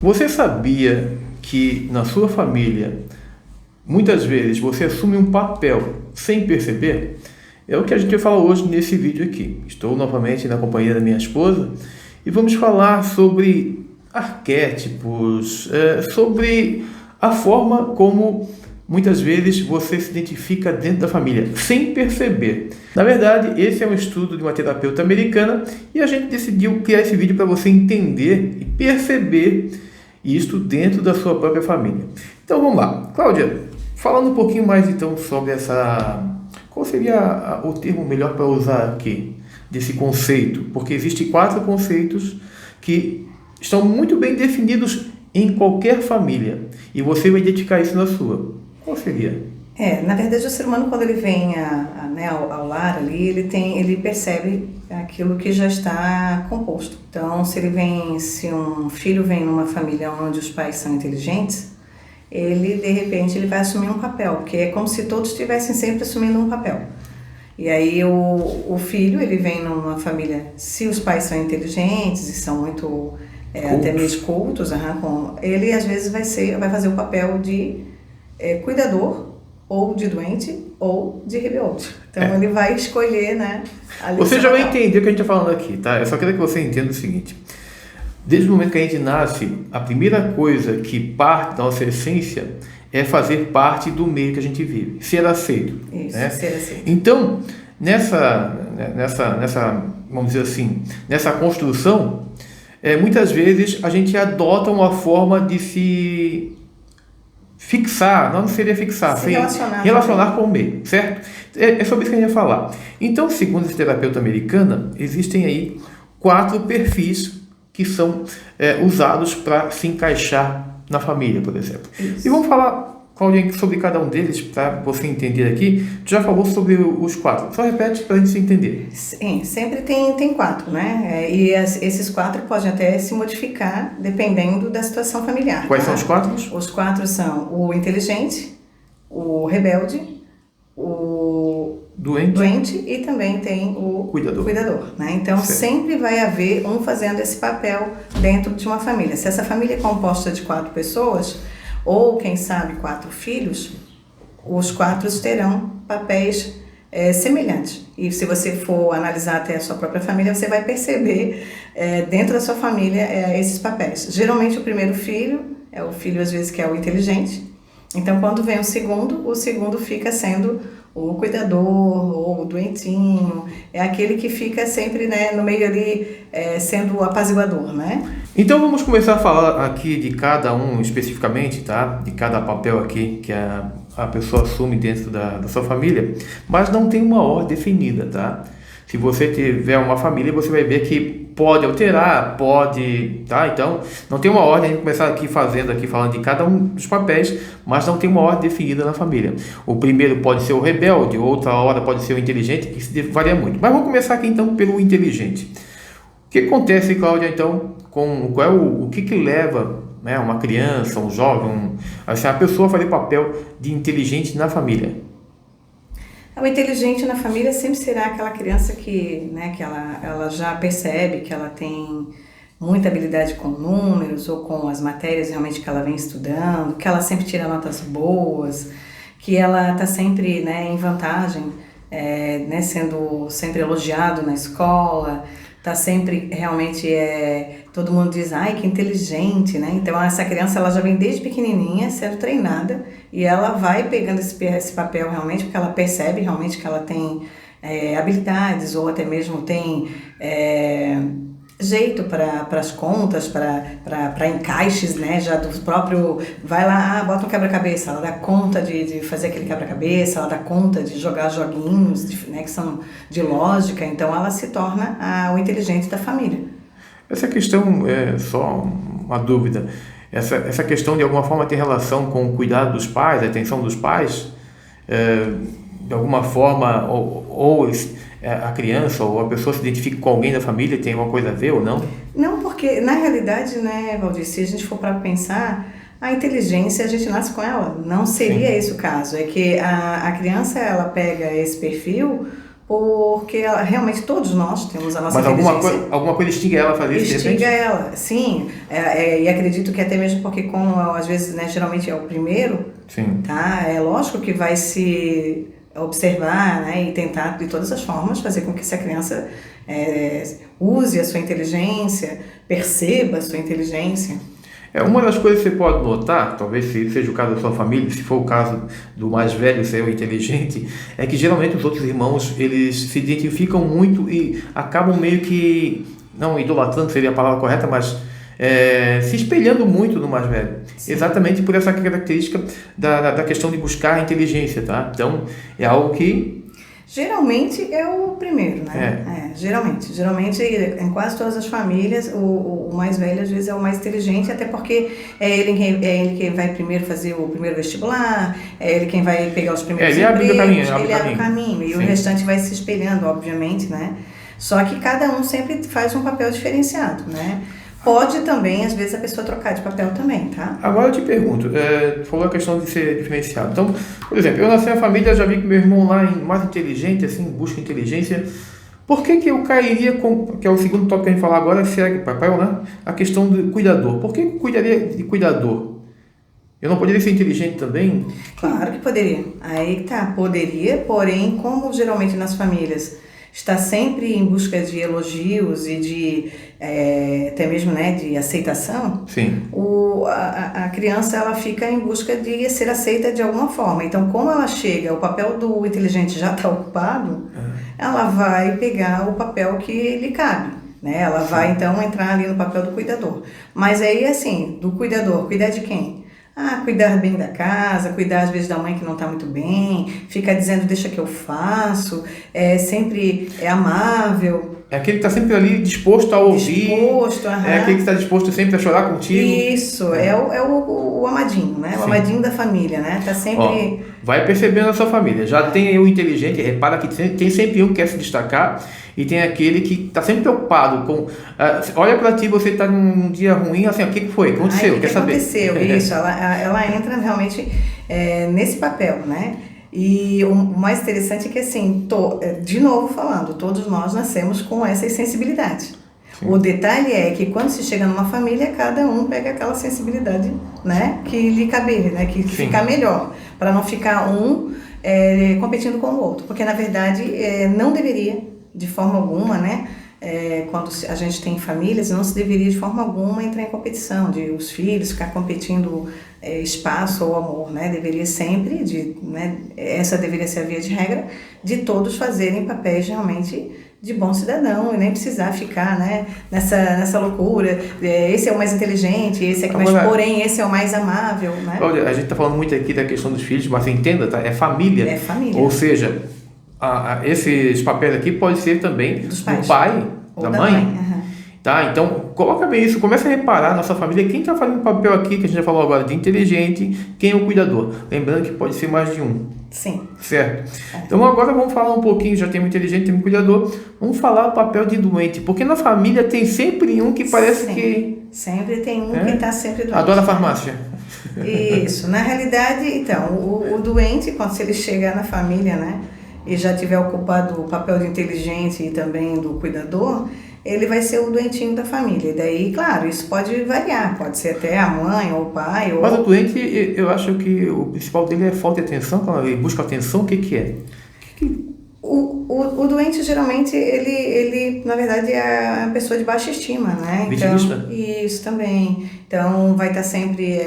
Você sabia que na sua família, muitas vezes você assume um papel sem perceber? É o que a gente vai falar hoje nesse vídeo aqui. Estou novamente na companhia da minha esposa e vamos falar sobre arquétipos, sobre a forma como muitas vezes você se identifica dentro da família, sem perceber. Na verdade, esse é um estudo de uma terapeuta americana e a gente decidiu criar esse vídeo para você entender e perceber isto dentro da sua própria família. Então vamos lá. Cláudia, falando um pouquinho mais então sobre essa... Qual seria o termo melhor para usar aqui, desse conceito? Porque existem 4 conceitos que estão muito bem definidos em qualquer família e você vai identificar isso na sua. Qual seria? Na verdade, o ser humano, quando ele vem ao lar ali, ele percebe aquilo que já está composto. Então, se um filho vem numa família onde os pais são inteligentes, de repente, ele vai assumir um papel, porque é como se todos estivessem sempre assumindo um papel. E aí, o filho, ele vem numa família, se os pais são inteligentes e são muito, até mesmo cultos, ele às vezes vai fazer o papel de cuidador, ou de doente, ou de rebelde. Então ele vai escolher, Você já vai entender o que a gente está falando aqui, tá? Eu só quero que você entenda o seguinte. Desde o momento que a gente nasce, a primeira coisa que parte da nossa essência é fazer parte do meio que a gente vive, ser aceito. Isso, né? ser aceito. Então, nessa, vamos dizer assim, nessa construção, muitas vezes a gente adota uma forma de se fixar, não seria fixar, se relacionar com o meio, certo? É sobre isso que a gente vai falar. Então, segundo essa terapeuta americana, existem aí 4 perfis que são usados para se encaixar na família, por exemplo. Isso. E vamos falar, Claudinha, sobre cada um deles, para você entender aqui. Tu já falou sobre os 4, só repete para a gente se entender. Sim, sempre tem 4, né? Esses 4 podem até se modificar dependendo da situação familiar. Quais são os 4? Os 4 são o inteligente, o rebelde, o doente e também tem o cuidador, né? Então sempre vai haver um fazendo esse papel dentro de uma família. Se essa família é composta de 4 pessoas, ou quem sabe 4 filhos, os 4 terão papéis semelhantes. E se você for analisar até a sua própria família, você vai perceber dentro da sua família esses papéis. Geralmente o primeiro filho é o filho às vezes que é o inteligente. Então quando vem o segundo fica sendo o cuidador ou o doentinho, é aquele que fica sempre no meio ali sendo o apaziguador, né? Então vamos começar a falar aqui de cada um especificamente, tá? De cada papel aqui que a pessoa assume dentro da sua família, mas não tem uma ordem definida, tá? Se você tiver uma família, você vai ver que pode alterar, tá? Então, não tem uma ordem, a gente começar aqui falando de cada um dos papéis, mas não tem uma ordem definida na família. O primeiro pode ser o rebelde, outra hora pode ser o inteligente, que isso varia muito. Mas vamos começar aqui então pelo inteligente. O que acontece, Cláudia, então, o que leva uma criança, um jovem, a pessoa a fazer papel de inteligente na família? O inteligente na família sempre será aquela criança que ela já percebe que ela tem muita habilidade com números ou com as matérias realmente que ela vem estudando, que ela sempre tira notas boas, que ela está sempre em vantagem, sendo sempre elogiado na escola, está sempre realmente, todo mundo diz, ai que inteligente, né? Então essa criança ela já vem desde pequenininha sendo treinada e ela vai pegando esse papel realmente porque ela percebe realmente que ela tem habilidades ou até mesmo tem jeito para as contas, para encaixes, né? Já do próprio, vai lá, bota um quebra-cabeça, ela dá conta de fazer aquele quebra-cabeça, ela dá conta de jogar joguinhos, que são de lógica, então ela se torna o inteligente da família. Essa questão é só uma dúvida. Essa questão de alguma forma tem relação com o cuidado dos pais, a atenção dos pais? De alguma forma, ou a criança ou a pessoa se identifica com alguém da família, tem alguma coisa a ver ou não? Não, porque na realidade, né, Valdir, se a gente for para pensar, a inteligência a gente nasce com ela, não seria Sim. esse o caso. É que a criança ela pega esse perfil porque realmente todos nós temos a nossa inteligência. Mas alguma coisa instiga ela a fazer isso? Instiga ela, sim. E acredito que até mesmo porque como às vezes, né, geralmente é o primeiro, sim, tá? É lógico que vai se observar, né, e tentar de todas as formas fazer com que essa criança use a sua inteligência, perceba a sua inteligência. Uma das coisas que você pode notar, talvez seja o caso da sua família, se for o caso do mais velho ser o inteligente, é que geralmente os outros irmãos, eles se identificam muito e acabam meio que, não idolatrando seria a palavra correta, mas se espelhando muito no mais velho. Sim. Exatamente por essa característica da questão de buscar a inteligência, tá? Então, é algo que... Geralmente é o primeiro, né? Geralmente, em quase todas as famílias, o mais velho às vezes é o mais inteligente, até porque é ele quem vai primeiro fazer o primeiro vestibular, é ele quem vai pegar os primeiros empregos, ele abre o caminho, e o restante vai se espelhando, obviamente, né? Só que cada um sempre faz um papel diferenciado, né? Pode também, às vezes, a pessoa trocar de papel também, tá? Agora eu te pergunto, falou a questão de ser diferenciado. Então, por exemplo, eu nasci na família, já vi que meu irmão lá é mais inteligente, assim, busca inteligência. Por que eu cairia com, que é o segundo tópico que a gente falar agora, se é papel, né? A questão do cuidador. Por que eu cuidaria de cuidador? Eu não poderia ser inteligente também? Claro que poderia. Aí tá, poderia, porém, como geralmente nas famílias está sempre em busca de elogios e de até mesmo, né, de aceitação. Sim. A criança ela fica em busca de ser aceita de alguma forma. Então, como ela chega, o papel do inteligente já está ocupado, ela vai pegar o papel que lhe cabe, né? Ela vai então entrar ali no papel do cuidador. Mas aí assim, do cuidador, cuidar de quem? Cuidar bem da casa, cuidar às vezes da mãe que não está muito bem, fica dizendo deixa que eu faço, sempre é amável. É aquele que está sempre ali disposto a ouvir. É aquele que está disposto sempre a chorar contigo. Isso, é o amadinho, né? O amadinho da família, né? Tá sempre... vai percebendo a sua família. Já tem o inteligente, repara que tem sempre um que quer se destacar e tem aquele que está sempre preocupado com... olha para ti, você está num dia ruim, assim, o que foi? O que aconteceu? Quer saber? Aconteceu, isso. Ela entra realmente nesse papel, né? E o mais interessante é que, assim, de novo falando, todos nós nascemos com essas sensibilidades. Sim. O detalhe é que quando se chega numa família, cada um pega aquela sensibilidade, né, que lhe caber, né, que fica melhor, para não ficar competindo com o outro. Porque, na verdade, não deveria, de forma alguma, né, quando a gente tem famílias, não se deveria de forma alguma entrar em competição, de os filhos ficar competindo espaço ou amor, né? Deveria sempre, essa deveria ser a via de regra, de todos fazerem papéis realmente de bom cidadão e nem precisar ficar, né, nessa loucura, esse é o mais inteligente, esse é que mais, porém esse é o mais amável, né? Olha, a gente está falando muito aqui da questão dos filhos, mas entenda, tá? É família. É família. Ou seja, esses papéis aqui podem ser também dos pais, do pai, da mãe. Tá? Então, coloca bem isso, começa a reparar na sua família, quem está fazendo papel aqui, que a gente já falou agora, de inteligente, quem é o cuidador. Lembrando que pode ser mais de um. Sim. Certo? Então, agora vamos falar um pouquinho, já tem um inteligente, tem um cuidador, vamos falar o papel de doente, porque na família tem sempre um que parece que... Sempre tem um que está sempre doente. Adora a farmácia. Isso. Na realidade, então, o doente, quando ele chegar na família, né, e já tiver ocupado o papel de inteligente e também do cuidador, ele vai ser o doentinho da família. E daí, claro, isso pode variar, pode ser até a mãe ou o pai. Mas o doente, eu acho que o principal dele é falta de atenção, quando ele busca atenção, o que é? O doente, geralmente, ele na verdade, é a pessoa de baixa estima, né? Vitimista? Então, isso também. Então, vai estar sempre...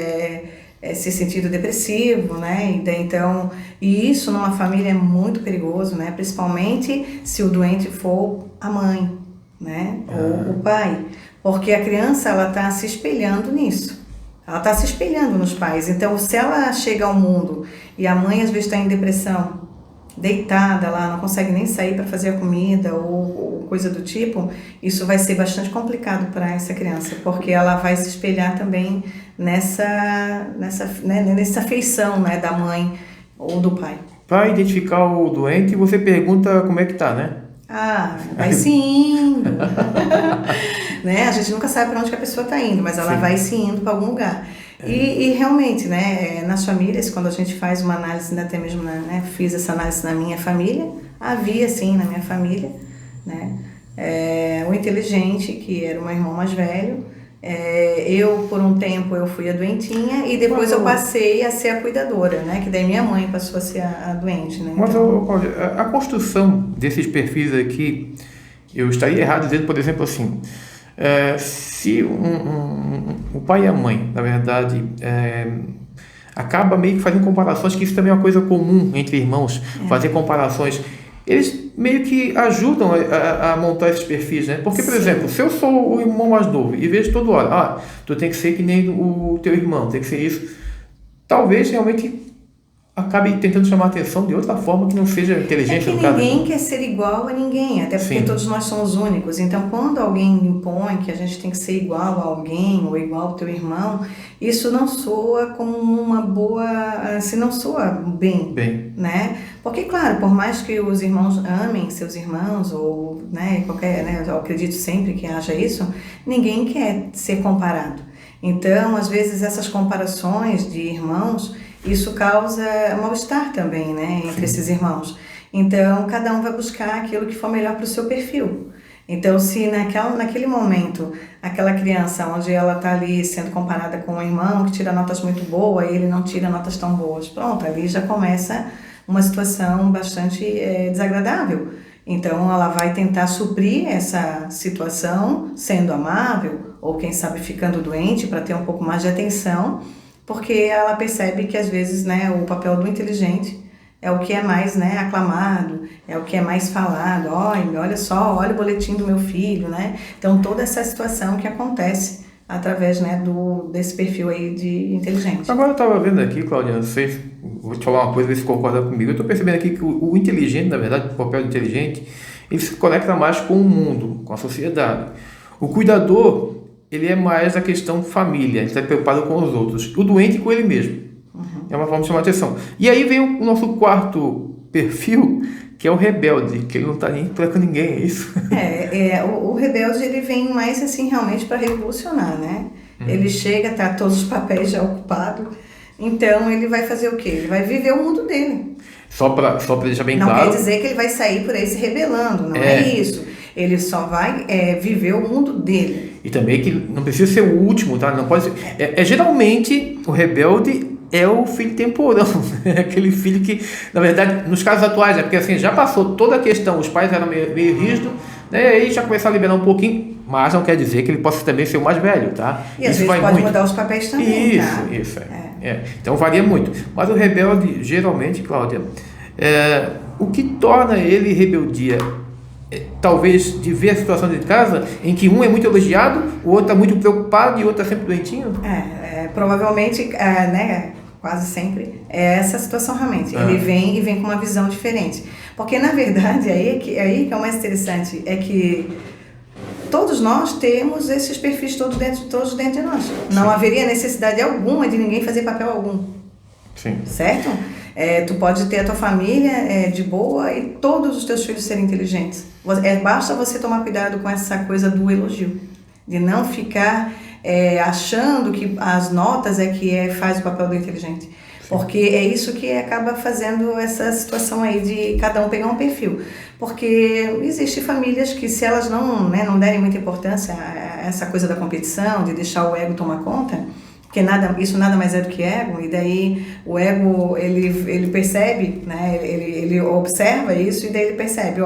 se sentindo depressivo, né? Então, e isso numa família é muito perigoso, né? Principalmente se o doente for a mãe, né? Ou o pai, porque a criança ela está se espelhando nisso, ela está se espelhando nos pais. Então, se ela chega ao mundo e a mãe às vezes está em depressão, deitada lá, não consegue nem sair para fazer a comida ou coisa do tipo, isso vai ser bastante complicado para essa criança, porque ela vai se espelhar também nessa afeição, né, da mãe ou do pai. Para identificar o doente, você pergunta como é que tá, né? Vai se indo. Né? A gente nunca sabe para onde que a pessoa está indo, mas ela vai se indo para algum lugar. E realmente, né, nas famílias, quando a gente faz uma análise, até mesmo, né, fiz essa análise na minha família, Havia, sim, na minha família, né? O inteligente, que era o meu irmão mais velho. Eu, por um tempo, eu fui a doentinha e depois eu passei a ser a cuidadora, né? Que daí minha mãe passou a ser a doente, né? Mas, a construção desses perfis aqui, eu estaria errado dizendo, por exemplo, assim, se o pai e a mãe, na verdade, acaba meio que fazendo comparações, que isso também é uma coisa comum entre irmãos, fazer comparações. Eles meio que ajudam a montar esses perfis, né? Porque, por exemplo, se eu sou o irmão mais novo e vejo toda hora, tu tem que ser que nem o teu irmão, tem que ser isso, talvez realmente acabe tentando chamar a atenção de outra forma que não seja inteligente. É que ninguém quer ser igual a ninguém, até porque todos nós somos únicos. Então, quando alguém impõe que a gente tem que ser igual a alguém ou igual ao teu irmão, isso não soa como uma boa, assim, não soa bem, né? Porque, claro, por mais que os irmãos amem seus irmãos ou, né, eu acredito sempre que haja isso, ninguém quer ser comparado. Então, às vezes, essas comparações de irmãos, isso causa mal-estar também, né, entre esses irmãos. Então, cada um vai buscar aquilo que for melhor para o seu perfil. Então, se naquele momento, aquela criança onde ela está ali sendo comparada com um irmão que tira notas muito boas e ele não tira notas tão boas, pronto, ali já começa uma situação bastante desagradável. Então, ela vai tentar suprir essa situação sendo amável ou, quem sabe, ficando doente para ter um pouco mais de atenção, porque ela percebe que, às vezes, né, o papel do inteligente é o que é mais, né, aclamado, é o que é mais falado. Olha só, olha o boletim do meu filho, né? Então, toda essa situação que acontece através, né, desse perfil aí de inteligente. Agora eu estava vendo aqui, Claudiana, vou te falar uma coisa, ver se concorda comigo. Eu estou percebendo aqui que o inteligente, na verdade, o papel do inteligente, ele se conecta mais com o mundo, com a sociedade. O cuidador, ele é mais a questão família, ele está preocupado com os outros. O doente com ele mesmo. É uma forma de chamar a atenção. E aí vem o nosso quarto perfil, que é o rebelde, que ele não está nem com ninguém, é isso? O rebelde, ele vem mais assim realmente para revolucionar, né? Ele chega, tá todos os papéis já ocupados, então ele vai fazer o quê? Ele vai viver o mundo dele. Só para deixar bem claro. Não quer claro. dizer que ele vai sair por aí se rebelando, não é isso. Ele só vai viver o mundo dele. E também que não precisa ser o último, tá? Não pode ser. Geralmente o rebelde é o filho temporão, né? Aquele filho que, na verdade, nos casos atuais, porque assim, já passou toda a questão, os pais eram meio rígidos, né? E aí já começaram a liberar um pouquinho, mas não quer dizer que ele possa também ser o mais velho, tá? E às vezes pode mudar os papéis também, Isso. Então varia muito. Mas o rebelde, geralmente, Cláudia, o que torna ele rebeldia? Talvez de ver a situação de casa em que um é muito elogiado, o outro está muito preocupado e o outro está sempre doentinho? Provavelmente, né, quase sempre, é essa situação realmente. Ele vem com uma visão diferente. Porque, na verdade, aí que é o mais interessante, é que todos nós temos esses perfis todos dentro de nós. Não haveria necessidade alguma de ninguém fazer papel algum. Sim. Certo? Tu pode ter a tua família de boa e todos os teus filhos serem inteligentes. Basta você tomar cuidado com essa coisa do elogio, de não ficar achando que as notas faz o papel do inteligente. Porque é isso que acaba fazendo essa situação aí de cada um pegar um perfil. Porque existem famílias que, se elas não derem muita importância a essa coisa da competição, de deixar o ego tomar conta, porque isso nada mais é do que ego, e daí o ego, ele percebe, né, ele observa isso, e daí ele percebe,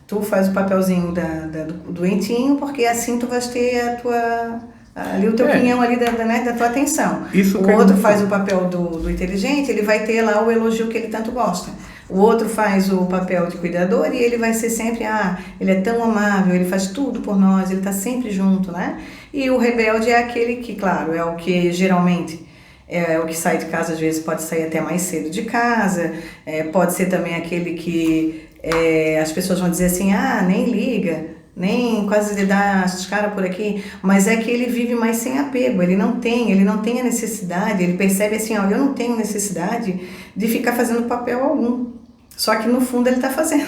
tu faz o papelzinho do doentinho, porque assim tu vais ter ali o teu pinhão ali da tua atenção. O outro faz o papel do inteligente, ele vai ter lá o elogio que ele tanto gosta. O outro faz o papel de cuidador e ele vai ser sempre, ele é tão amável, ele faz tudo por nós, ele está sempre junto, né? E o rebelde é aquele que, claro, é o que geralmente é o que sai de casa, às vezes pode sair até mais cedo de casa, pode ser também aquele que as pessoas vão dizer assim, nem liga, nem quase lhe dá as caras por aqui, mas é que ele vive mais sem apego, ele não tem a necessidade, ele percebe assim, eu não tenho necessidade de ficar fazendo papel algum. Só que no fundo ele está fazendo,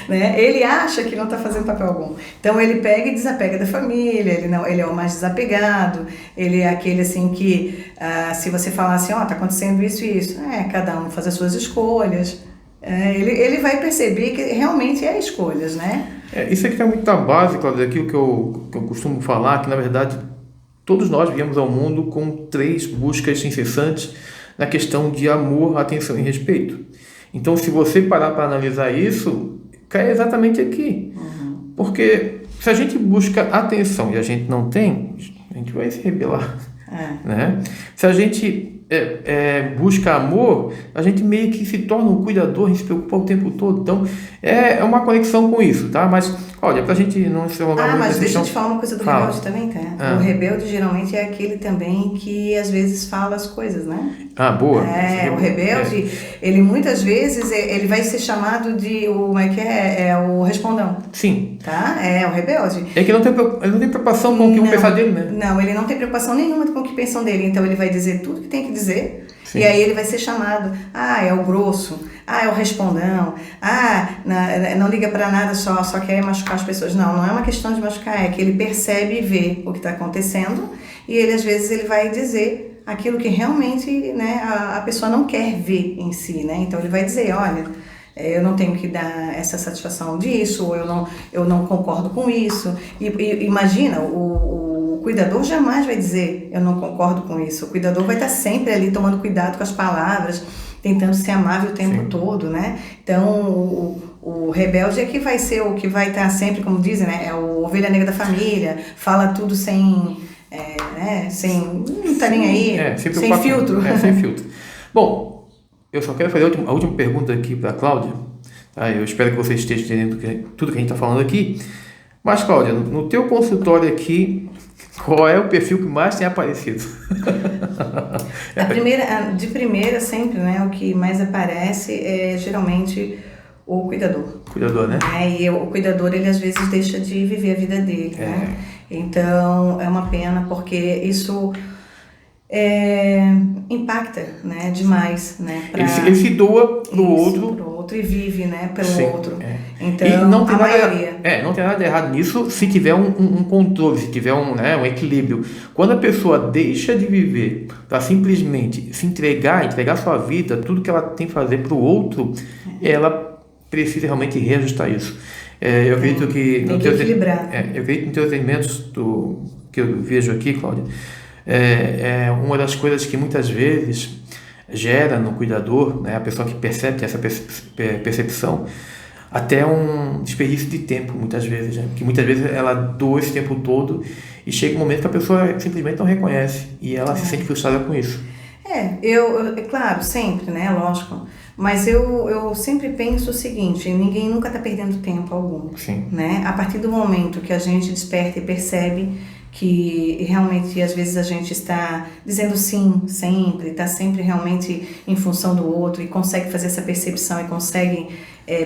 né? Ele acha que não está fazendo papel algum. Então ele pega e desapega da família, ele é o mais desapegado, ele é aquele assim que, se você falar assim, está acontecendo isso e isso, cada um faz as suas escolhas, Ele vai perceber que realmente é escolhas, né? Isso aqui é muito da base, Cláudia, daquilo que eu costumo falar, que na verdade todos nós viemos ao mundo com 3 buscas incessantes na questão de amor, atenção e respeito. Então, se você parar para analisar isso, cai exatamente aqui. Porque se a gente busca atenção e a gente não tem, a gente vai se rebelar. Né? Se a gente busca amor, a gente meio que se torna um cuidador, a gente se preocupa o tempo todo. Então, é uma conexão com isso, tá? Mas, olha, pra gente não se alongar muito... mas deixa eu te falar uma coisa do rebelde também, tá? O rebelde, geralmente, é aquele também que, às vezes, fala as coisas, né? Boa. O rebelde, ele muitas vezes, ele vai ser chamado de, o respondão. Sim. Tá? O rebelde. É que ele não tem preocupação com o que vão pensar dele, né? Não, ele não tem preocupação nenhuma com o que pensam dele. Então, ele vai dizer tudo que tem que dizer. Sim. E aí ele vai ser chamado, é o grosso, é o respondão, não liga para nada, só quer machucar as pessoas. Não é uma questão de machucar, é que ele percebe e vê o que está acontecendo e ele, às vezes, ele vai dizer aquilo que realmente, né, a pessoa não quer ver em si, né? Então, ele vai dizer, olha, eu não tenho que dar essa satisfação disso, ou eu não concordo com isso. E imagina, o cuidador jamais vai dizer, eu não concordo com isso. O cuidador vai estar sempre ali tomando cuidado com as palavras, tentando ser amável o tempo todo, né? Então, o rebelde é que vai ser o que vai estar sempre, como dizem, né? É o ovelha negra da família, fala tudo sem não tá nem aí, sem filtro. Sem filtro. Bom, eu só quero fazer a última pergunta aqui para a Cláudia. Tá? Eu espero que você esteja entendendo tudo que a gente está falando aqui. Mas, Cláudia, no teu consultório aqui, qual é o perfil que mais tem aparecido? De primeira, sempre, né? O que mais aparece é geralmente o cuidador. Cuidador, né? E o cuidador, ele às vezes deixa de viver a vida dele, né? Então, é uma pena, porque isso impacta, né, demais, né? Ele se doa pro outro e vive, né, pelo outro. Então, e não tem maioria... não tem nada de errado nisso se tiver um controle, se tiver um equilíbrio. Quando a pessoa deixa de viver para simplesmente se entregar sua vida, tudo que ela tem que fazer pro outro, ela precisa realmente reajustar isso. Eu acredito que... Tem que equilibrar. Eu acredito nos teus atendimentos que eu vejo aqui, Cláudia, uma das coisas que muitas vezes gera no cuidador, né, a pessoa que percebe essa percepção, até um desperdício de tempo, muitas vezes, né? Que muitas vezes ela doa esse tempo todo e chega um momento que a pessoa simplesmente não reconhece e ela se sente frustrada com isso. Claro, sempre, né, lógico, mas eu sempre penso o seguinte, ninguém nunca está perdendo tempo algum. Sim. Né? A partir do momento que a gente desperta e percebe que realmente às vezes a gente está dizendo sim sempre, está sempre realmente em função do outro e consegue fazer essa percepção e consegue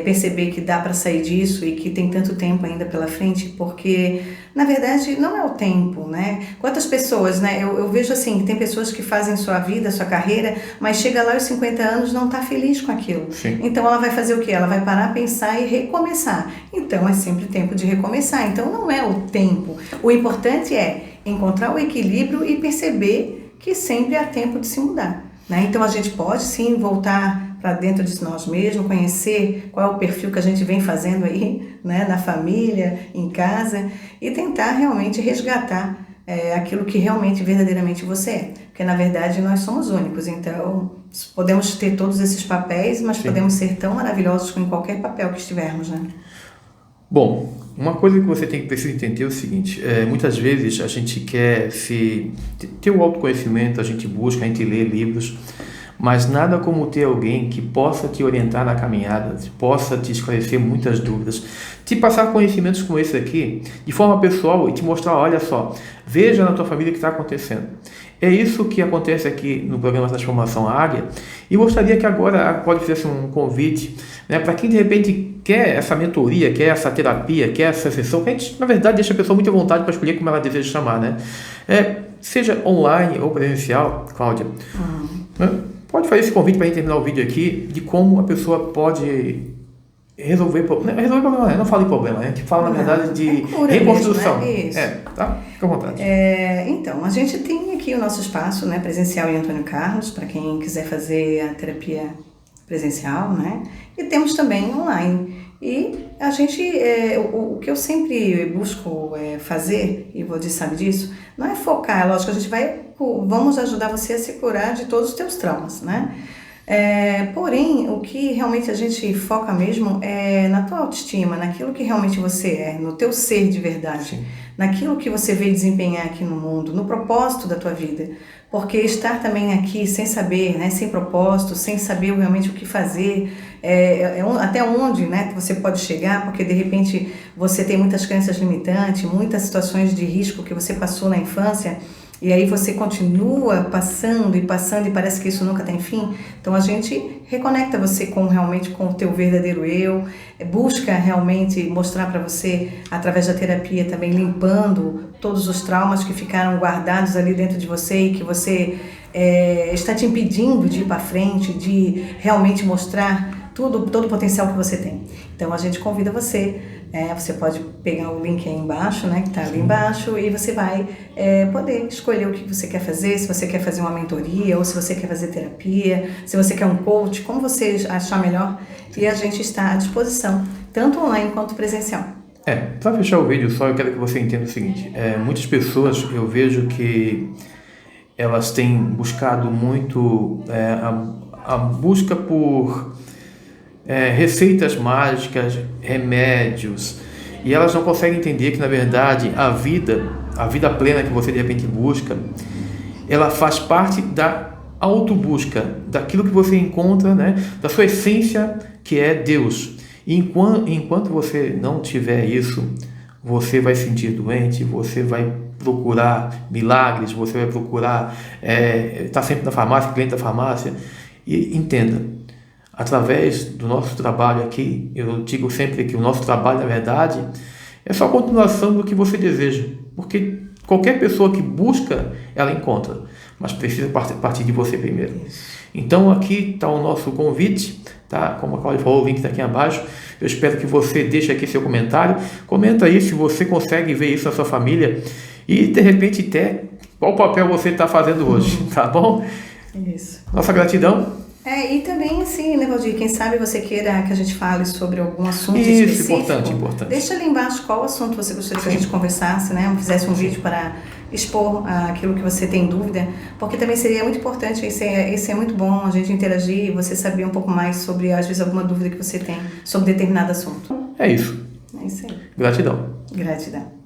perceber que dá para sair disso e que tem tanto tempo ainda pela frente, porque na verdade não é o tempo, né? Quantas pessoas, né? Eu vejo assim, que tem pessoas que fazem sua vida, sua carreira, mas chega lá aos 50 anos não está feliz com aquilo. Sim. Então ela vai fazer o quê? Ela vai parar, pensar e recomeçar. Então é sempre tempo de recomeçar. Então não é o tempo. O importante é encontrar o equilíbrio e perceber que sempre há tempo de se mudar, né? Então a gente pode sim voltar para dentro de nós mesmos, conhecer qual é o perfil que a gente vem fazendo aí, né, na família, em casa, e tentar realmente resgatar aquilo que realmente, verdadeiramente você é. Porque, na verdade, nós somos únicos, então podemos ter todos esses papéis, mas Sim. podemos ser tão maravilhosos com qualquer papel que estivermos, né? Bom, uma coisa que você precisa entender é o seguinte, muitas vezes a gente quer ter o autoconhecimento, a gente busca, a gente lê livros, mas nada como ter alguém que possa te orientar na caminhada, possa te esclarecer muitas dúvidas, te passar conhecimentos como esse aqui, de forma pessoal e te mostrar, olha só, veja na tua família o que está acontecendo. É isso que acontece aqui no programa Transformação Águia, e gostaria que agora pode fizesse um convite, né, para quem de repente quer essa mentoria, quer essa terapia, quer essa sessão, que a gente, na verdade, deixa a pessoa muito à vontade para escolher como ela deseja chamar, né? Seja online ou presencial, Cláudia, pode fazer esse convite para a gente terminar o vídeo aqui, de como a pessoa pode resolver problema. Resolver problema, não fala em problema, a gente fala, na verdade, de reconstrução. Mesmo, né? Isso. Tá? Fica à vontade. Então, a gente tem aqui o nosso espaço, né, presencial em Antônio Carlos, para quem quiser fazer a terapia presencial, né? E temos também online. E a gente, o que eu sempre busco fazer, e você sabe disso, não é focar, lógico, a gente vamos ajudar você a se curar de todos os teus traumas, né? Porém, o que realmente a gente foca mesmo é na tua autoestima, naquilo que realmente você é, no teu ser de verdade, sim, naquilo que você veio desempenhar aqui no mundo, no propósito da tua vida. Porque estar também aqui sem saber, né, sem propósito, sem saber realmente o que fazer, até onde, né, você pode chegar, porque de repente você tem muitas crenças limitantes, muitas situações de risco que você passou na infância, e aí você continua passando e parece que isso nunca tem fim. Então a gente reconecta você realmente com o teu verdadeiro eu, busca realmente mostrar para você, através da terapia também, limpando todos os traumas que ficaram guardados ali dentro de você e que você está te impedindo de ir para frente, de realmente mostrar todo o potencial que você tem. Então a gente convida você, você pode pegar o link aí embaixo, né, que está ali embaixo, e você vai poder escolher o que você quer fazer, se você quer fazer uma mentoria, ou se você quer fazer terapia, se você quer um coach, como você achar melhor, e a gente está à disposição, tanto online quanto presencial. Para fechar o vídeo só, eu quero que você entenda o seguinte, muitas pessoas, eu vejo que elas têm buscado muito a busca por receitas mágicas, remédios, e elas não conseguem entender que, na verdade, a vida plena que você de repente busca, ela faz parte da autobusca, daquilo que você encontra, né, da sua essência, que é Deus. E enquanto você não tiver isso, você vai se sentir doente, você vai procurar milagres, você vai procurar estar sempre na farmácia, cliente da farmácia. E entenda, através do nosso trabalho aqui, eu digo sempre que o nosso trabalho, na verdade, é só a continuação do que você deseja, porque qualquer pessoa que busca, ela encontra, mas precisa partir de você primeiro. Então aqui está o nosso convite, tá? Como a Cláudia falou, o link está aqui abaixo. Eu espero que você deixe aqui seu comentário, comenta aí se você consegue ver isso na sua família e de repente até qual papel você está fazendo hoje, tá bom? Isso. Nossa gratidão. E também, assim, né, Valdir, quem sabe você queira que a gente fale sobre algum assunto específico. Importante. Deixa ali embaixo qual assunto você gostaria que a gente conversasse, né? Fizesse um vídeo para expor aquilo que você tem dúvida, porque também seria muito importante, isso é muito bom, a gente interagir e você saber um pouco mais sobre, às vezes, alguma dúvida que você tem sobre determinado assunto. É isso. É isso aí. Gratidão. Gratidão.